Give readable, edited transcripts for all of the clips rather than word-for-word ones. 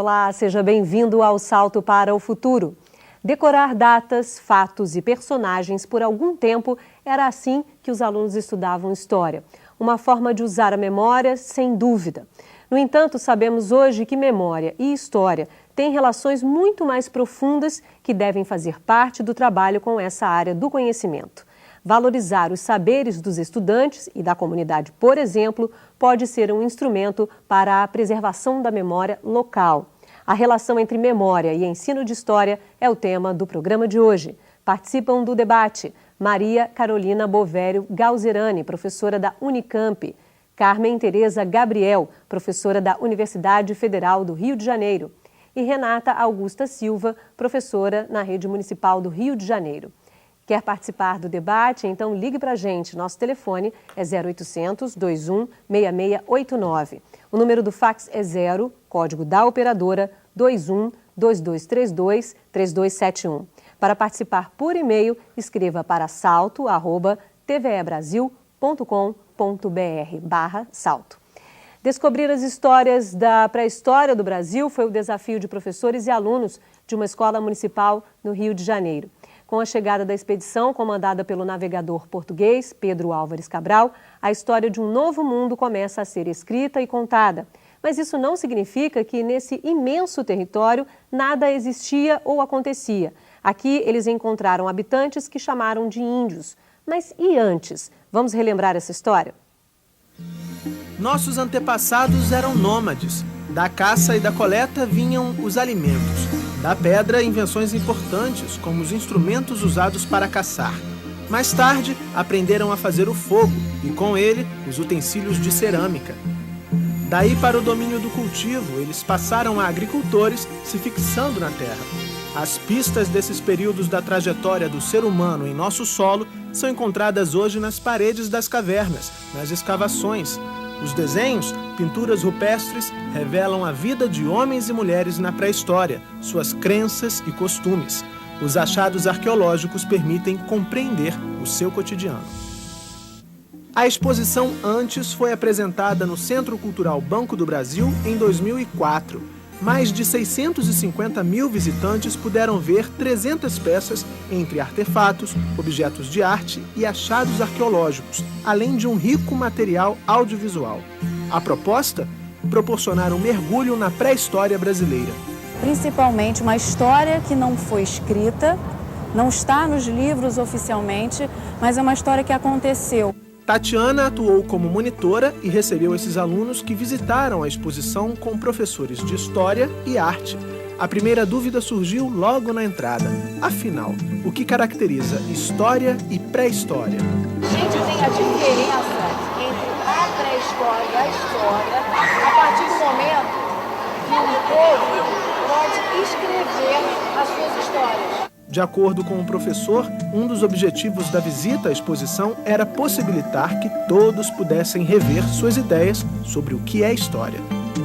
Olá, seja bem-vindo ao Salto para o Futuro. Decorar datas, fatos e personagens por algum tempo era assim que os alunos estudavam história. Uma forma de usar a memória, sem dúvida. No entanto, sabemos hoje que memória e história têm relações muito mais profundas que devem fazer parte do trabalho com essa área do conhecimento. Valorizar os saberes dos estudantes e da comunidade, por exemplo, pode ser um instrumento para a preservação da memória local. A relação entre memória e ensino de história é o tema do programa de hoje. Participam do debate Maria Carolina Bovério Galzerani, professora da Unicamp, Carmen Tereza Gabriel, professora da Universidade Federal do Rio de Janeiro, e Renata Augusta Silva, professora na Rede Municipal do Rio de Janeiro. Quer participar do debate? Então ligue para a gente. Nosso telefone é 0800 21 6689. O número do fax é 0, código da operadora 21 2232 3271. Para participar por e-mail, escreva para salto@tvebrasil.com.br/salto. Descobrir as histórias da pré-história do Brasil foi o desafio de professores e alunos de uma escola municipal no Rio de Janeiro. Com a chegada da expedição, comandada pelo navegador português Pedro Álvares Cabral, a história de um novo mundo começa a ser escrita e contada. Mas isso não significa que nesse imenso território nada existia ou acontecia. Aqui eles encontraram habitantes que chamaram de índios. Mas e antes? Vamos relembrar essa história? Nossos antepassados eram nômades. Da caça e da coleta vinham os alimentos. Da pedra, invenções importantes, como os instrumentos usados para caçar. Mais tarde, aprenderam a fazer o fogo e, com ele, os utensílios de cerâmica. Daí para o domínio do cultivo, eles passaram a agricultores, se fixando na terra. As pistas desses períodos da trajetória do ser humano em nosso solo são encontradas hoje nas paredes das cavernas, nas escavações. Os desenhos, pinturas rupestres, revelam a vida de homens e mulheres na pré-história, suas crenças e costumes. Os achados arqueológicos permitem compreender o seu cotidiano. A exposição Antes foi apresentada no Centro Cultural Banco do Brasil em 2004. Mais de 650 mil visitantes puderam ver 300 peças entre artefatos, objetos de arte e achados arqueológicos, além de um rico material audiovisual. A proposta? Proporcionar um mergulho na pré-história brasileira. Principalmente uma história que não foi escrita, não está nos livros oficialmente, mas é uma história que aconteceu. Tatiana atuou como monitora e recebeu esses alunos que visitaram a exposição com professores de História e Arte. A primeira dúvida surgiu logo na entrada. Afinal, o que caracteriza história e pré-história? A gente tem a diferença entre a pré-história e a história a partir do momento que o povo pode escrever as suas histórias. De acordo com o professor, um dos objetivos da visita à exposição era possibilitar que todos pudessem rever suas ideias sobre o que é história.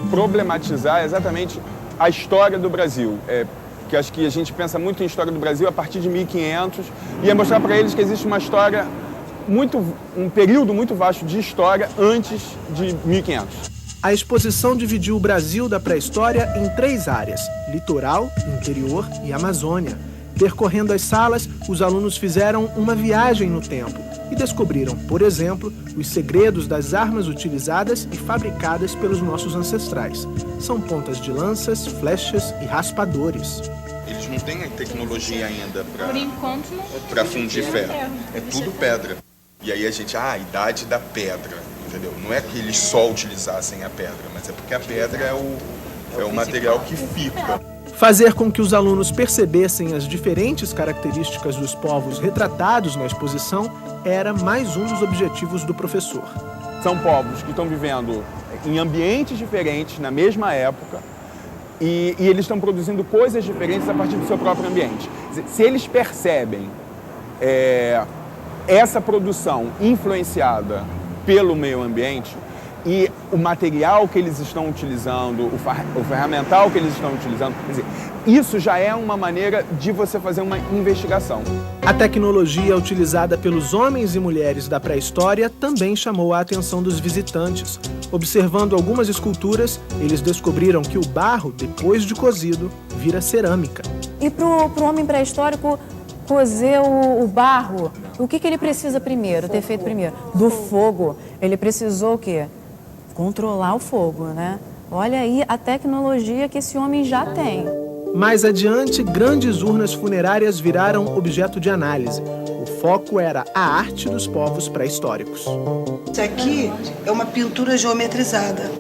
Problematizar exatamente a história do Brasil. Que acho que a gente pensa muito em história do Brasil a partir de 1500 e é mostrar para eles que existe uma história, um período muito vasto de história antes de 1500. A exposição dividiu o Brasil da pré-história em 3 áreas: litoral, interior e Amazônia. Percorrendo as salas, os alunos fizeram uma viagem no tempo e descobriram, por exemplo, os segredos das armas utilizadas e fabricadas pelos nossos ancestrais. São pontas de lanças, flechas e raspadores. Eles não têm a tecnologia ainda para fundir ferro. É tudo pedra. E aí a gente, a idade da pedra, entendeu? Não é que eles só utilizassem a pedra, mas é porque a pedra é o material que fica. Fazer com que os alunos percebessem as diferentes características dos povos retratados na exposição era mais um dos objetivos do professor. São povos que estão vivendo em ambientes diferentes na mesma época e eles estão produzindo coisas diferentes a partir do seu próprio ambiente. Se eles percebem essa produção influenciada pelo meio ambiente, e o material que eles estão utilizando, o ferramental que eles estão utilizando, quer dizer, isso já é uma maneira de você fazer uma investigação. A tecnologia utilizada pelos homens e mulheres da pré-história também chamou a atenção dos visitantes. Observando algumas esculturas, eles descobriram que o barro, depois de cozido, vira cerâmica. E para o homem pré-histórico cozer o barro, o que ele precisa primeiro, ter feito primeiro? Do fogo. Ele precisou o quê? Controlar o fogo, né? Olha aí a tecnologia que esse homem já tem. Mais adiante, grandes urnas funerárias viraram objeto de análise. O foco era a arte dos povos pré-históricos. Isso aqui é uma pintura geometrizada.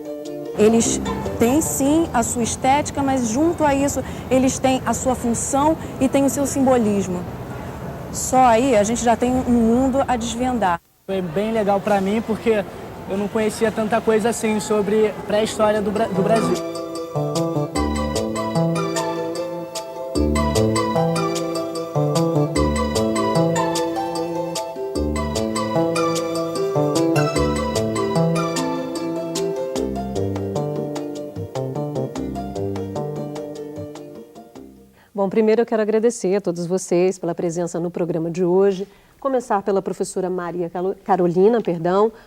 Eles têm sim a sua estética, mas junto a isso eles têm a sua função e têm o seu simbolismo. Só aí a gente já tem um mundo a desvendar. Foi bem legal para mim porque eu não conhecia tanta coisa assim sobre pré-história do Brasil. Bom, primeiro eu quero agradecer a todos vocês pela presença no programa de hoje. Começar pela professora Maria Carolina,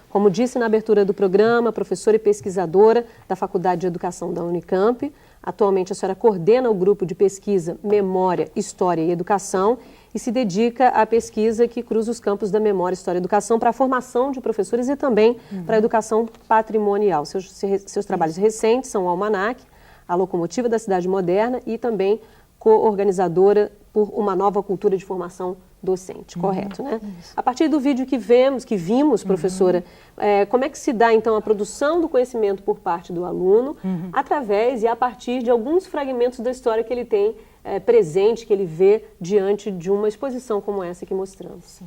como disse na abertura do programa, professora e pesquisadora da Faculdade de Educação da Unicamp. Atualmente a senhora coordena o grupo de pesquisa Memória, História e Educação e se dedica à pesquisa que cruza os campos da memória, história e educação para a formação de professores e também para a educação patrimonial. Seus trabalhos recentes são o Almanac, a Locomotiva da Cidade Moderna e também co-organizadora por uma nova cultura de formação docente, correto, né? Isso. A partir do vídeo que vimos, professora, como é que se dá, então, a produção do conhecimento por parte do aluno, através e a partir de alguns fragmentos da história que ele tem presente, que ele vê diante de uma exposição como essa que mostramos? Sim.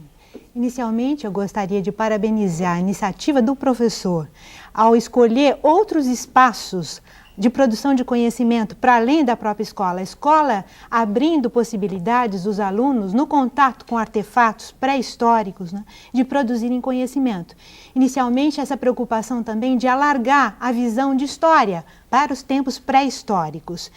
Inicialmente, eu gostaria de parabenizar a iniciativa do professor ao escolher outros espaços de produção de conhecimento para além da própria escola. A escola abrindo possibilidades dos alunos, no contato com artefatos pré-históricos, né, de produzirem conhecimento. Inicialmente, essa preocupação também de alargar a visão de história para os tempos pré-históricos.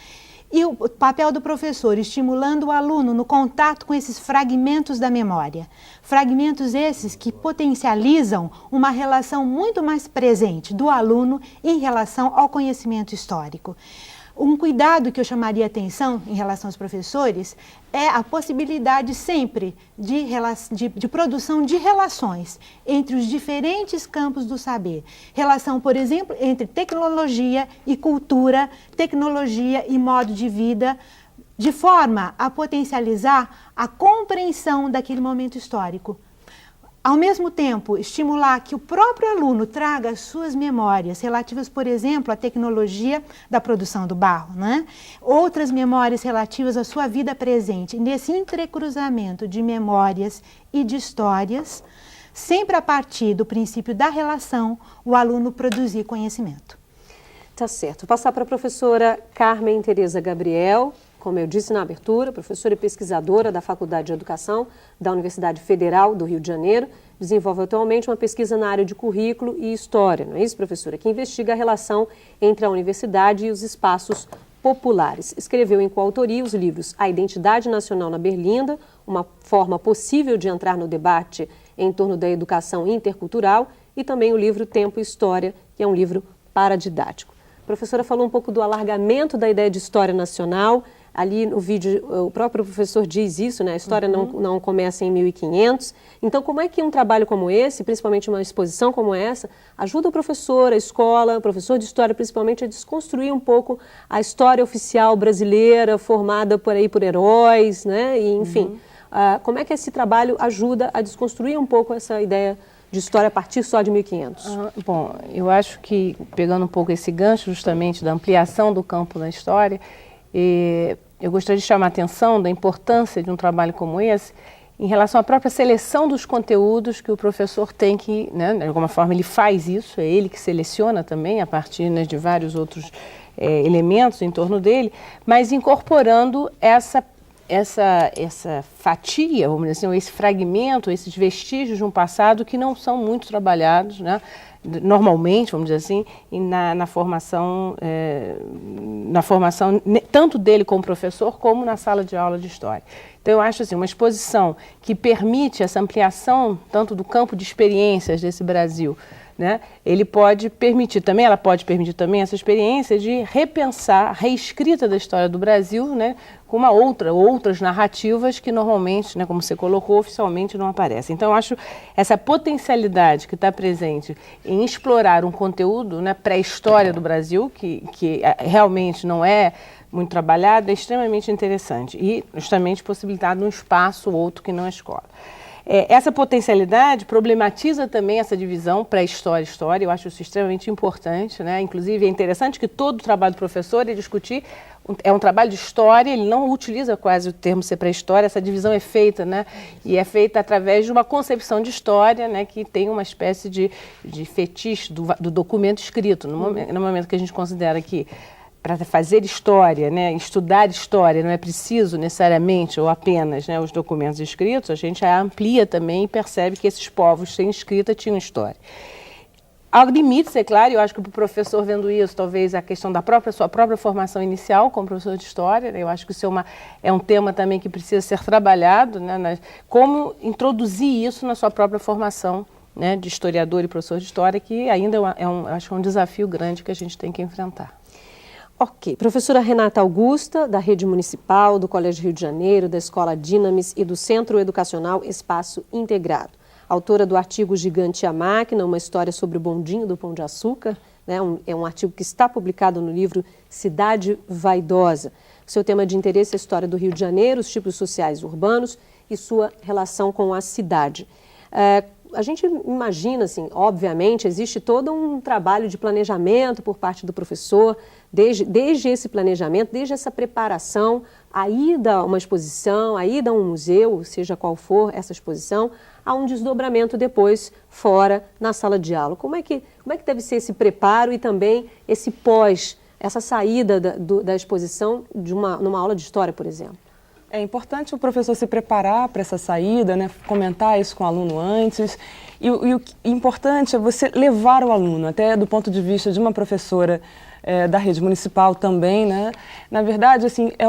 E o papel do professor estimulando o aluno no contato com esses fragmentos da memória. Fragmentos esses que potencializam uma relação muito mais presente do aluno em relação ao conhecimento histórico. Um cuidado que eu chamaria atenção em relação aos professores é a possibilidade sempre de produção de relações entre os diferentes campos do saber. Relação, por exemplo, entre tecnologia e cultura, tecnologia e modo de vida, de forma a potencializar a compreensão daquele momento histórico. Ao mesmo tempo, estimular que o próprio aluno traga as suas memórias relativas, por exemplo, à tecnologia da produção do barro, né? Outras memórias relativas à sua vida presente. Nesse entrecruzamento de memórias e de histórias, sempre a partir do princípio da relação, o aluno produzir conhecimento. Tá certo. Vou passar para a professora Carmen Tereza Gabriel, como eu disse na abertura, professora e pesquisadora da Faculdade de Educação da Universidade Federal do Rio de Janeiro, desenvolve atualmente uma pesquisa na área de currículo e história, não é isso, professora? Que investiga a relação entre a universidade e os espaços populares. Escreveu em coautoria os livros A Identidade Nacional na Berlinda, uma forma possível de entrar no debate em torno da educação intercultural, e também o livro Tempo e História, que é um livro paradidático. A professora falou um pouco do alargamento da ideia de história nacional. Ali no vídeo o próprio professor diz isso, né? A história não começa em 1500. Então, como é que um trabalho como esse, principalmente uma exposição como essa, ajuda o professor, a escola, o professor de história principalmente, a desconstruir um pouco a história oficial brasileira, formada por heróis, né? E, enfim, como é que esse trabalho ajuda a desconstruir um pouco essa ideia de história a partir só de 1500? Bom, eu acho que, pegando um pouco esse gancho justamente da ampliação do campo da história, eu gostaria de chamar a atenção da importância de um trabalho como esse em relação à própria seleção dos conteúdos que o professor tem que, né, de alguma forma ele faz isso, é ele que seleciona também a partir, né, de vários outros elementos em torno dele, mas incorporando essa fatia, vamos dizer assim, ou esse fragmento, esses vestígios de um passado que não são muito trabalhados, né? Normalmente, vamos dizer assim, e na formação tanto dele como professor, como na sala de aula de história. Então, eu acho assim, uma exposição que permite essa ampliação, tanto do campo de experiências desse Brasil, né? Ela pode permitir também essa experiência de repensar a reescrita da história do Brasil, né, com outras narrativas que normalmente, né, como você colocou, oficialmente não aparecem. Então, eu acho essa potencialidade que está presente em explorar um conteúdo, né, pré-história do Brasil, que realmente não é muito trabalhado, é extremamente interessante e justamente possibilitado num espaço ou outro que não é escola. Essa potencialidade problematiza também essa divisão pré-história e história, eu acho isso extremamente importante, né? Inclusive é interessante que todo o trabalho do professor é discutir, é um trabalho de história, ele não utiliza quase o termo ser pré-história, essa divisão é feita, né? E é feita através de uma concepção de história, né? Que tem uma espécie de fetiche do documento escrito, no momento que a gente considera que para fazer história, né, estudar história, não é preciso necessariamente ou apenas, né, os documentos escritos, a gente amplia também e percebe que esses povos sem escrita tinham história. Há limites, é claro, eu acho que para o professor vendo isso, talvez a questão da sua própria formação inicial como professor de história, né, eu acho que isso é um tema também que precisa ser trabalhado, né, como introduzir isso na sua própria formação, né, de historiador e professor de história, que ainda acho que é um desafio grande que a gente tem que enfrentar. Ok. Professora Renata Augusta, da Rede Municipal, do Colégio Rio de Janeiro, da Escola Dinamis e do Centro Educacional Espaço Integrado. Autora do artigo Gigante e a Máquina, uma história sobre o bondinho do Pão de Açúcar, né? É um artigo que está publicado no livro Cidade Vaidosa. Seu tema de interesse é a história do Rio de Janeiro, os tipos sociais urbanos e sua relação com a cidade. A gente imagina, assim, obviamente, existe todo um trabalho de planejamento por parte do professor, desde esse planejamento, desde essa preparação, a ida a uma exposição, a ida a um museu, seja qual for essa exposição, há um desdobramento depois fora na sala de aula. Como é que deve ser esse preparo e também esse pós, essa saída da exposição numa aula de história, por exemplo? É importante o professor se preparar para essa saída, né? Comentar isso com o aluno antes. E o importante é você levar o aluno, até do ponto de vista de uma professora da rede municipal também, né? Na verdade, assim, é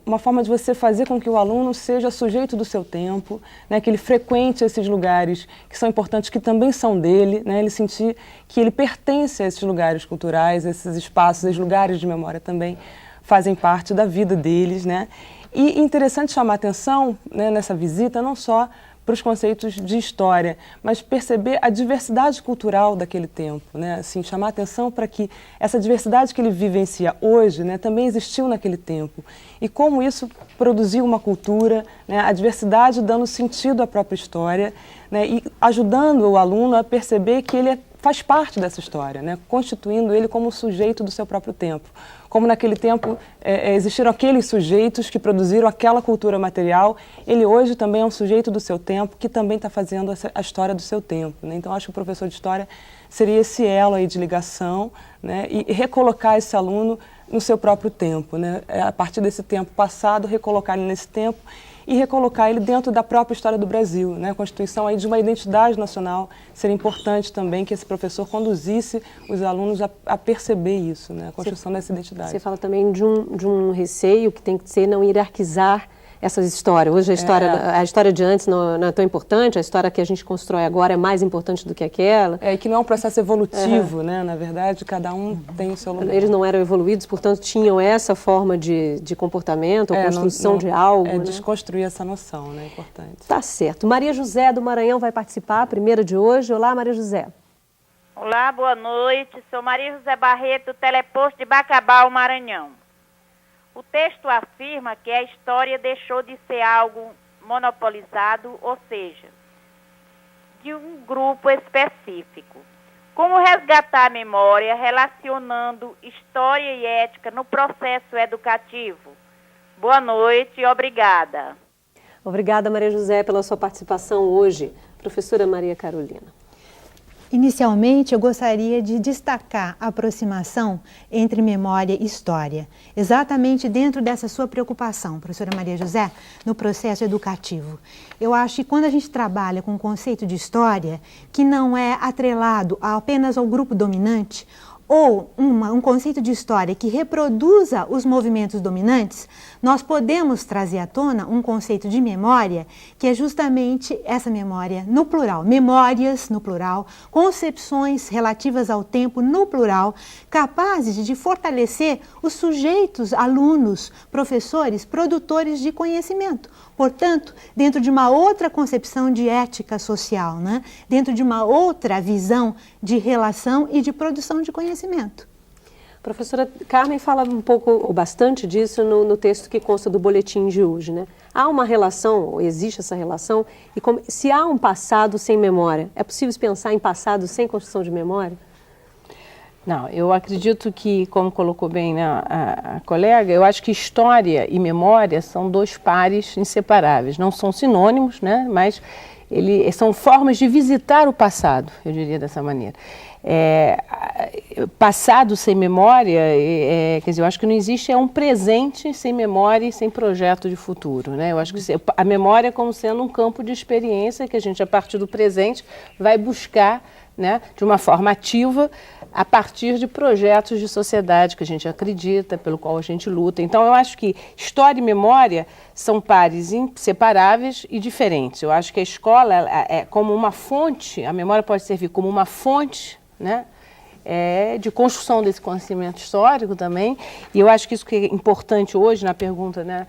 uma forma de você fazer com que o aluno seja sujeito do seu tempo, né? Que ele frequente esses lugares que são importantes, que também são dele, né? Ele sentir que ele pertence a esses lugares culturais, esses espaços, esses lugares de memória também fazem parte da vida deles, né? E interessante chamar atenção, né, nessa visita, não só para os conceitos de história, mas perceber a diversidade cultural daquele tempo, né? Assim, chamar atenção para que essa diversidade que ele vivencia hoje, né, também existiu naquele tempo. E como isso produziu uma cultura, né, a diversidade dando sentido à própria história, né, e ajudando o aluno a perceber que ele faz parte dessa história, né, constituindo ele como sujeito do seu próprio tempo. Como naquele tempo existiram aqueles sujeitos que produziram aquela cultura material, ele hoje também é um sujeito do seu tempo que também está fazendo a história do seu tempo, né? Então, acho que o professor de história seria esse elo aí de ligação, né? E recolocar esse aluno no seu próprio tempo, né? A partir desse tempo passado, recolocar ele nesse tempo e recolocar ele dentro da própria história do Brasil, né? A constituição aí de uma identidade nacional. Seria importante também que esse professor conduzisse os alunos a perceber isso, né? A construção dessa identidade. Você fala também de um receio que tem que ser não hierarquizar essas histórias. Hoje a história de antes não é tão importante, a história que a gente constrói agora é mais importante do que aquela. E que não é um processo evolutivo, né? Na verdade, cada um tem o seu lugar. Eles não eram evoluídos, portanto, tinham essa forma de comportamento, ou construção de algo. É, né? Desconstruir essa noção, né? É importante. Tá certo. Maria José do Maranhão vai participar, a primeira de hoje. Olá, Maria José. Olá, boa noite. Sou Maria José Barreto, teleposto de Bacabal, Maranhão. O texto afirma que a história deixou de ser algo monopolizado, ou seja, de um grupo específico. Como resgatar a memória relacionando história e ética no processo educativo? Boa noite e obrigada. Obrigada, Maria José, pela sua participação hoje. Professora Maria Carolina. Inicialmente, eu gostaria de destacar a aproximação entre memória e história, exatamente dentro dessa sua preocupação, professora Maria José, no processo educativo. Eu acho que quando a gente trabalha com o conceito de história, que não é atrelado apenas ao grupo dominante, ou um conceito de história que reproduza os movimentos dominantes, nós podemos trazer à tona um conceito de memória, que é justamente essa memória no plural, memórias no plural, concepções relativas ao tempo no plural, capazes de fortalecer os sujeitos, alunos, professores, produtores de conhecimento. Portanto, dentro de uma outra concepção de ética social, né? Dentro de uma outra visão de relação e de produção de conhecimento. Professora Carmen fala um pouco, ou bastante disso no texto que consta do boletim de hoje, né? Há uma relação, ou existe essa relação, e se há um passado sem memória, é possível pensar em passado sem construção de memória? Não, eu acredito que, como colocou bem a colega, eu acho que história e memória são dois pares inseparáveis. Não são sinônimos, né? Mas são formas de visitar o passado, eu diria dessa maneira. Passado sem memória, quer dizer, eu acho que não existe um presente sem memória e sem projeto de futuro, né? Eu acho que a memória é como sendo um campo de experiência que a gente, a partir do presente, vai buscar, né, de uma forma ativa, a partir de projetos de sociedade que a gente acredita, pelo qual a gente luta. Então, eu acho que história e memória são pares inseparáveis e diferentes. Eu acho que a escola é como uma fonte, a memória pode servir como uma fonte, né, de construção desse conhecimento histórico também. E eu acho que isso que é importante hoje, na pergunta, né,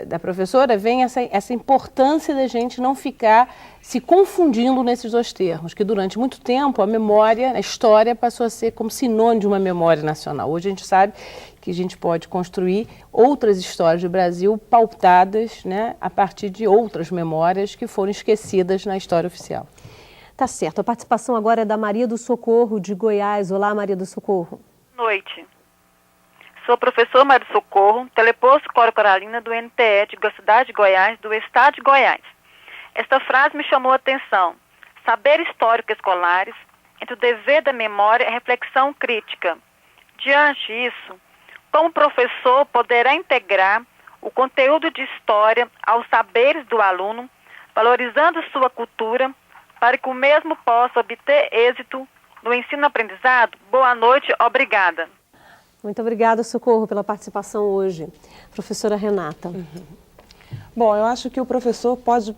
da professora, vem essa importância da gente não ficar se confundindo nesses dois termos, que durante muito tempo a memória, a história passou a ser como sinônimo de uma memória nacional. Hoje a gente sabe que a gente pode construir outras histórias do Brasil pautadas, né, a partir de outras memórias que foram esquecidas na história oficial. Tá certo. A participação agora é da Maria do Socorro, de Goiás. Olá, Maria do Socorro. Boa noite. Sou professor Maria do Socorro, teleposto Coro Coralina do NTE da cidade de Goiás, do estado de Goiás. Esta frase me chamou a atenção. Saber histórico escolares, entre o dever da memória e reflexão crítica. Diante disso, como professor poderá integrar o conteúdo de história aos saberes do aluno, valorizando sua cultura, para que o mesmo possa obter êxito no ensino-aprendizado? Boa noite, obrigada. Muito obrigada, Socorro, pela participação hoje. Professora Renata. Bom, eu acho que o professor pode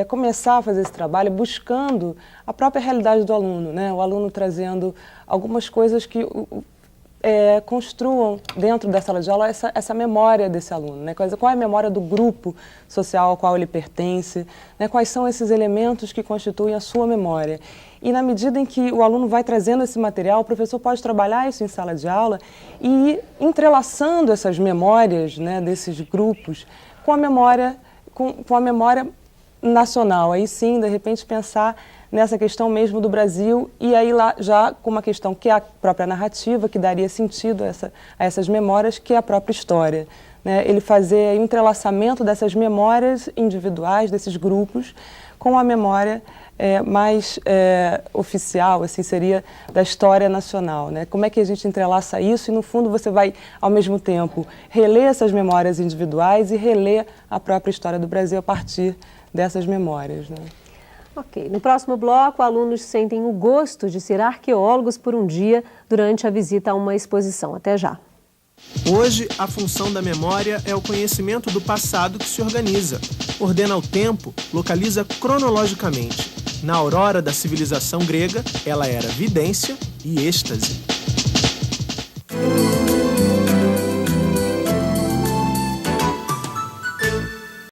começar a fazer esse trabalho buscando a própria realidade do aluno, né? O aluno trazendo algumas coisas que construam dentro da sala de aula essa memória desse aluno, né? Qual é a memória do grupo social ao qual ele pertence, né? Quais são esses elementos que constituem a sua memória. E na medida em que o aluno vai trazendo esse material, o professor pode trabalhar isso em sala de aula e ir entrelaçando essas memórias, né, desses grupos com a memória nacional. Aí sim, de repente, pensar nessa questão mesmo do Brasil e aí lá já com uma questão que é a própria narrativa, que daria sentido a essas memórias, que é a própria história, né? Ele fazer o entrelaçamento dessas memórias individuais, desses grupos, com a memória mais oficial, assim, seria da história nacional, né? Como é que a gente entrelaça isso e, no fundo, você vai, ao mesmo tempo, reler essas memórias individuais e reler a própria história do Brasil a partir dessas memórias, né? Ok. No próximo bloco, alunos sentem o gosto de ser arqueólogos por um dia durante a visita a uma exposição. Até já. Hoje, a função da memória é o conhecimento do passado que se organiza, ordena o tempo, localiza cronologicamente. Na aurora da civilização grega, ela era vidência e êxtase.